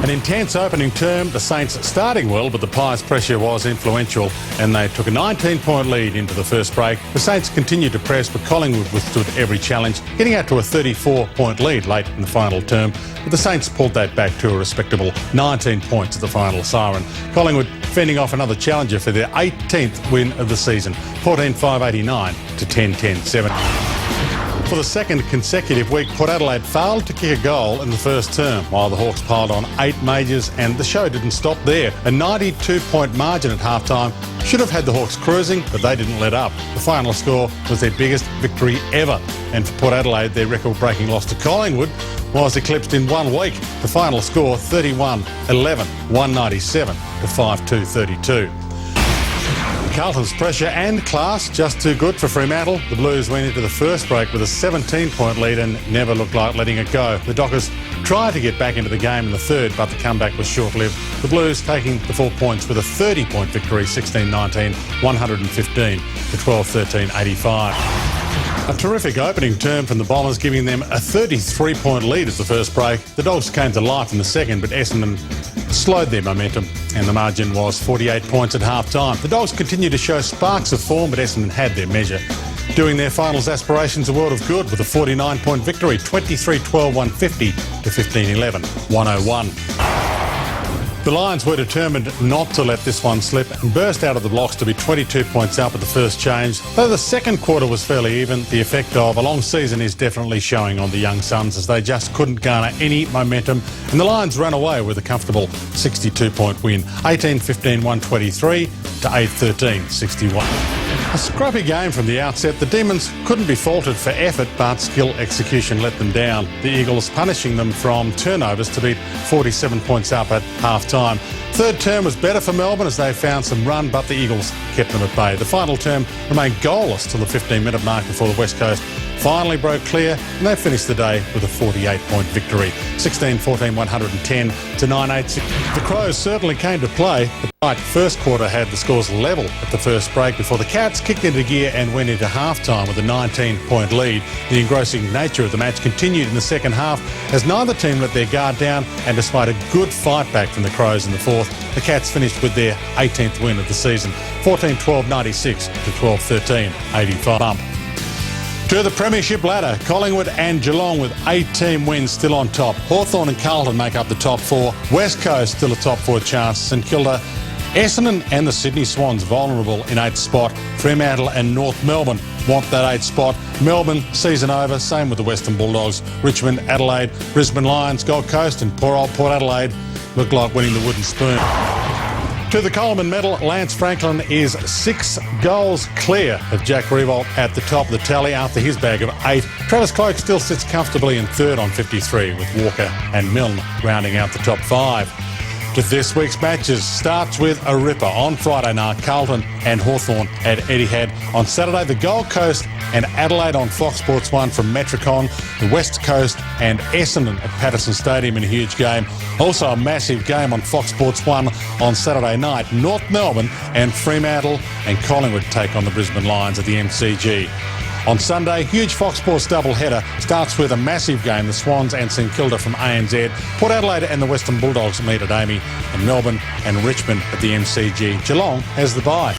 An intense opening term, the Saints starting well, but the Pies' pressure was influential and they took a 19-point lead into the first break. The Saints continued to press, but Collingwood withstood every challenge, getting out to a 34-point lead late in the final term. But the Saints pulled that back to a respectable 19 points at the final siren. Collingwood fending off another challenger for their 18th win of the season, 14-5-89 to 10-10-7. For the second consecutive week, Port Adelaide failed to kick a goal in the first term, while the Hawks piled on 8 majors, and the show didn't stop there. A 92-point margin at half-time should have had the Hawks cruising, but they didn't let up. The final score was their biggest victory ever, and for Port Adelaide, their record-breaking loss to Collingwood was eclipsed in 1 week. The final score, 31-11, 197 to 5-2-32. Carlton's pressure and class just too good for Fremantle. The Blues went into the first break with a 17-point lead and never looked like letting it go. The Dockers tried to get back into the game in the third, but the comeback was short-lived. The Blues taking the 4 points with a 30-point victory, 16-19, 115 to 12-13, 85. A terrific opening term from the Bombers, giving them a 33-point lead at the first break. The Dogs came to life in the second, but Essendon slowed their momentum and the margin was 48 points at half-time. The Dogs continued to show sparks of form, but Essendon had their measure, doing their finals aspirations a world of good with a 49-point victory, 23-12, 150 to 15-11, 101. The Lions were determined not to let this one slip and burst out of the blocks to be 22 points up at the first change. Though the second quarter was fairly even, the effect of a long season is definitely showing on the young Suns, as they just couldn't garner any momentum, and the Lions ran away with a comfortable 62-point win, 18-15, 123 to 8-13, 61. A scrappy game from the outset. The Demons couldn't be faulted for effort, but skill execution let them down. The Eagles punishing them from turnovers to beat 47 points up at half-time. Third term was better for Melbourne as they found some run, but the Eagles kept them at bay. The final term remained goalless till the 15-minute mark before the West Coast finally broke clear, and they finished the day with a 48-point victory, 16-14, 110 to 9-8. The Crows certainly came to play. The bright first quarter had the scores level at the first break before the Cats kicked into gear and went into half-time with a 19-point lead. The engrossing nature of the match continued in the second half as neither team let their guard down, and despite a good fight back from the Crows in the fourth, the Cats finished with their 18th win of the season, 14-12, 96 to 12-13, 85 bump. To the premiership ladder, Collingwood and Geelong with 8-team wins still on top. Hawthorn and Carlton make up the top 4. West Coast still a top 4 chance. St Kilda, Essendon and the Sydney Swans vulnerable in 8th spot. Fremantle and North Melbourne want that 8th spot. Melbourne, season over, same with the Western Bulldogs. Richmond, Adelaide, Brisbane Lions, Gold Coast and poor old Port Adelaide look like winning the wooden spoon. To the Coleman medal, Lance Franklin is 6 goals clear of Jack Riewoldt at the top of the tally after his bag of 8. Travis Cloke still sits comfortably in third on 53, with Walker and Milne rounding out the top 5. To this week's matches, starts with a ripper on Friday night, Carlton and Hawthorn at Etihad. On Saturday, the Gold Coast and Adelaide on Fox Sports 1 from Metricon, the West Coast and Essendon at Patterson Stadium in a huge game. Also a massive game on Fox Sports 1 on Saturday night. North Melbourne and Fremantle and Collingwood take on the Brisbane Lions at the MCG. On Sunday, huge Fox Sports doubleheader starts with a massive game, the Swans and St Kilda from ANZ. Port Adelaide and the Western Bulldogs meet at Amy, and Melbourne and Richmond at the MCG. Geelong has the bye.